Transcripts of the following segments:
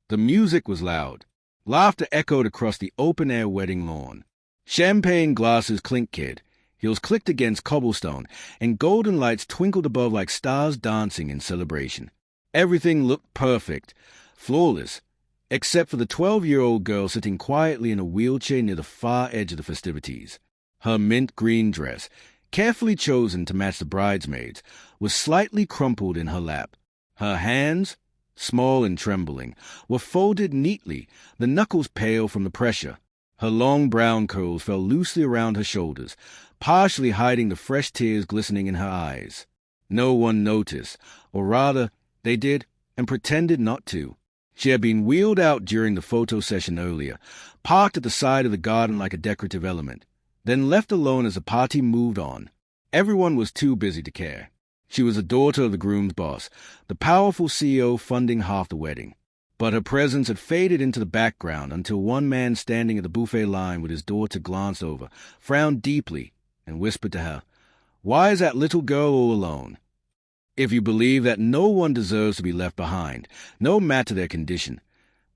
The music was loud. Laughter echoed across the open-air wedding lawn. Champagne glasses clinked, heels clicked against cobblestone, and golden lights twinkled above like stars dancing in celebration. Everything looked perfect, flawless, except for the 12-year-old girl sitting quietly in a wheelchair near the far edge of the festivities. Her mint green dress, carefully chosen to match the bridesmaids, was slightly crumpled in her lap. Her hands, small and trembling, were folded neatly, the knuckles pale from the pressure. Her long brown curls fell loosely around her shoulders, partially hiding the fresh tears glistening in her eyes. No one noticed, or rather, they did, and pretended not to. She had been wheeled out during the photo session earlier, parked at the side of the garden like a decorative element, then left alone as the party moved on. Everyone was too busy to care. She was the daughter of the groom's boss, the powerful CEO funding half the wedding. But her presence had faded into the background until one man standing at the buffet line with his daughter glanced over, frowned deeply, and whispered to her, "Why is that little girl all alone?" If you believe that no one deserves to be left behind, no matter their condition,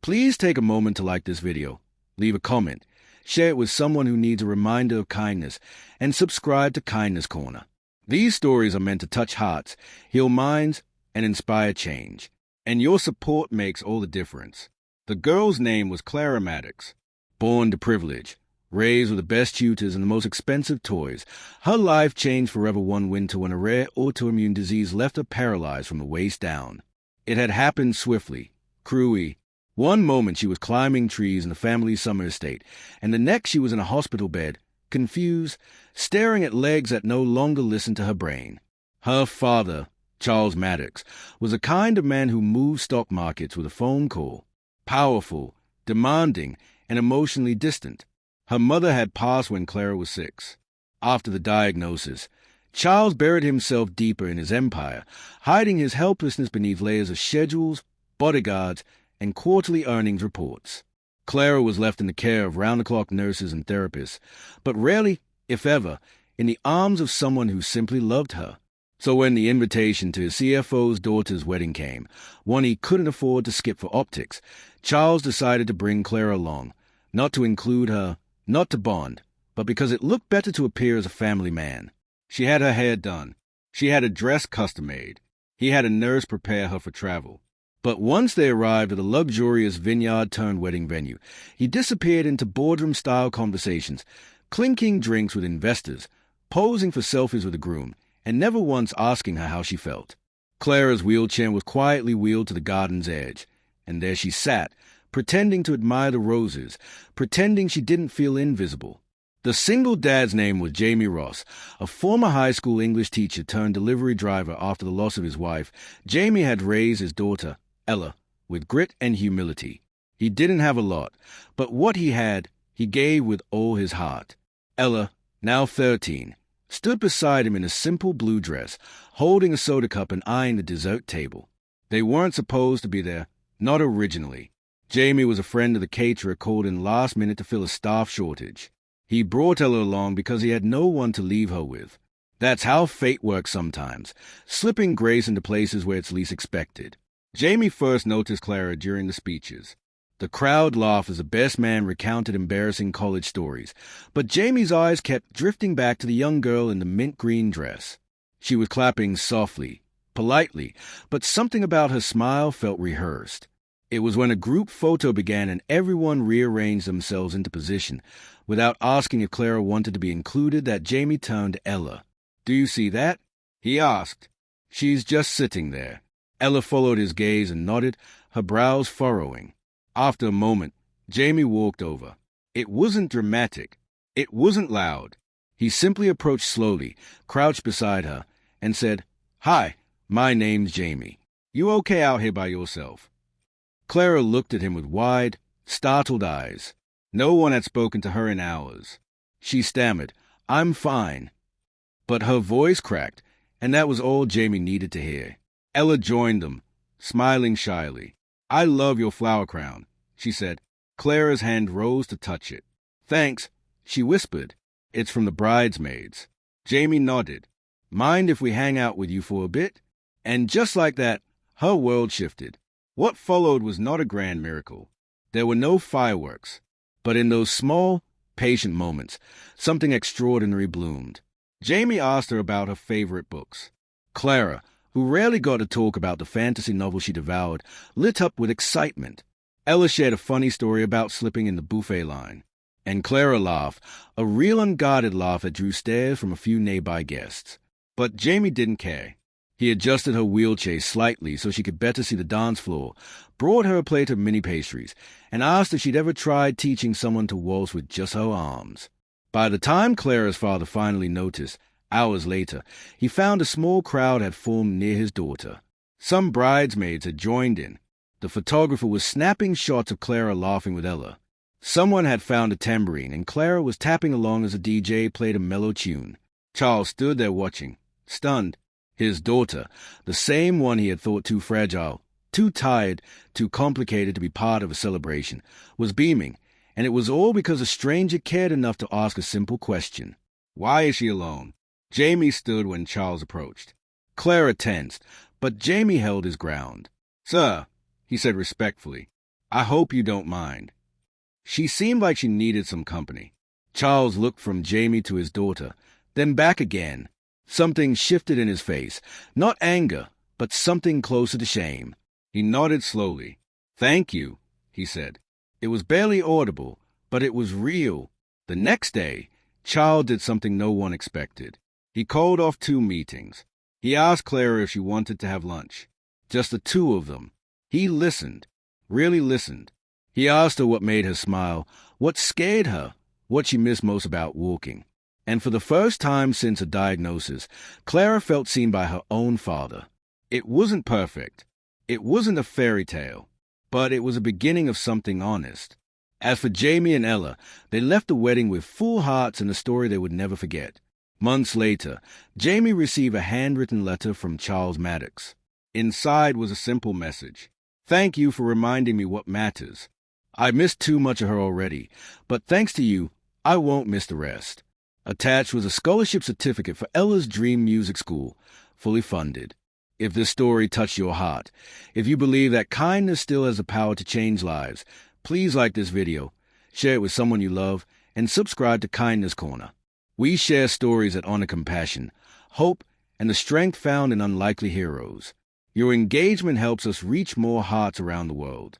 please take a moment to like this video, leave a comment, share it with someone who needs a reminder of kindness, and subscribe to Kindness Corner. These stories are meant to touch hearts, heal minds, and inspire change. And your support makes all the difference. The girl's name was Clara Maddox. Born to privilege, raised with the best tutors and the most expensive toys, her life changed forever one winter when a rare autoimmune disease left her paralyzed from the waist down. It had happened swiftly, cruelly. One moment she was climbing trees in the family summer estate, and the next she was in a hospital bed, confused, staring at legs that no longer listened to her brain. Her father, Charles Maddox, was the kind of man who moved stock markets with a phone call. Powerful, demanding, and emotionally distant. Her mother had passed when Clara was 6. After the diagnosis, Charles buried himself deeper in his empire, hiding his helplessness beneath layers of schedules, bodyguards, and quarterly earnings reports. Clara was left in the care of round-the-clock nurses and therapists, but rarely, if ever, in the arms of someone who simply loved her. So when the invitation to his CFO's daughter's wedding came, one he couldn't afford to skip for optics, Charles decided to bring Clara along, not to include her, not to bond, but because it looked better to appear as a family man. She had her hair done. She had a dress custom-made. He had a nurse prepare her for travel. But once they arrived at a luxurious vineyard-turned-wedding venue, he disappeared into boardroom-style conversations, clinking drinks with investors, posing for selfies with the groom, and never once asking her how she felt. Clara's wheelchair was quietly wheeled to the garden's edge, and there she sat, pretending to admire the roses, pretending she didn't feel invisible. The single dad's name was Jaime Ross, a former high school English teacher turned delivery driver after the loss of his wife. Jaime had raised his daughter, Ella, with grit and humility. He didn't have a lot, but what he had, he gave with all his heart. Ella, now 13, stood beside him in a simple blue dress, holding a soda cup and eyeing the dessert table. They weren't supposed to be there, not originally. Jaime was a friend of the caterer called in last minute to fill a staff shortage. He brought Ella along because he had no one to leave her with. That's how fate works sometimes, slipping grace into places where it's least expected. Jaime first noticed Clara during the speeches. The crowd laughed as the best man recounted embarrassing college stories, but Jamie's eyes kept drifting back to the young girl in the mint green dress. She was clapping softly, politely, but something about her smile felt rehearsed. It was when a group photo began and everyone rearranged themselves into position, without asking if Clara wanted to be included, that Jaime turned to Ella. "Do you see that?" he asked. "She's just sitting there." Ella followed his gaze and nodded, her brows furrowing. After a moment, Jaime walked over. It wasn't dramatic. It wasn't loud. He simply approached slowly, crouched beside her, and said, "Hi, my name's Jaime. You okay out here by yourself?" Clara looked at him with wide, startled eyes. No one had spoken to her in hours. She stammered, "I'm fine." But her voice cracked, and that was all Jaime needed to hear. Ella joined them, smiling shyly. "I love your flower crown," she said. Clara's hand rose to touch it. "Thanks," she whispered. "It's from the bridesmaids." Jaime nodded. "Mind if we hang out with you for a bit?" And just like that, her world shifted. What followed was not a grand miracle. There were no fireworks, but in those small, patient moments, something extraordinary bloomed. Jaime asked her about her favorite books. Clara, who rarely got to talk about the fantasy novel she devoured, lit up with excitement. Ella shared a funny story about slipping in the buffet line. And Clara laughed, a real unguarded laugh that drew stares from a few nearby guests. But Jaime didn't care. He adjusted her wheelchair slightly so she could better see the dance floor, brought her a plate of mini pastries, and asked if she'd ever tried teaching someone to waltz with just her arms. By the time Clara's father finally noticed, hours later, he found a small crowd had formed near his daughter. Some bridesmaids had joined in. The photographer was snapping shots of Clara laughing with Ella. Someone had found a tambourine, and Clara was tapping along as a DJ played a mellow tune. Charles stood there watching, stunned. His daughter, the same one he had thought too fragile, too tired, too complicated to be part of a celebration, was beaming, and it was all because a stranger cared enough to ask a simple question. Why is she alone? Jaime stood when Charles approached. Clara tensed, but Jaime held his ground. Sir, he said respectfully, I hope you don't mind. She seemed like she needed some company. Charles looked from Jaime to his daughter, then back again. Something shifted in his face, not anger, but something closer to shame. He nodded slowly. Thank you, he said. It was barely audible, but it was real. The next day, Charles did something no one expected. He called off 2 meetings. He asked Clara if she wanted to have lunch. Just the 2 of them. He listened, really listened. He asked her what made her smile, what scared her, what she missed most about walking. And for the first time since her diagnosis, Clara felt seen by her own father. It wasn't perfect. It wasn't a fairy tale. But it was a beginning of something honest. As for Jaime and Ella, they left the wedding with full hearts and a story they would never forget. Months later, Jaime received a handwritten letter from Charles Maddox. Inside was a simple message. Thank you for reminding me what matters. I missed too much of her already, but thanks to you, I won't miss the rest. Attached was a scholarship certificate for Ella's dream music school, fully funded. If this story touched your heart, if you believe that kindness still has the power to change lives, please like this video, share it with someone you love, and subscribe to Kindness Corner. We share stories that honor compassion, hope, and the strength found in unlikely heroes. Your engagement helps us reach more hearts around the world.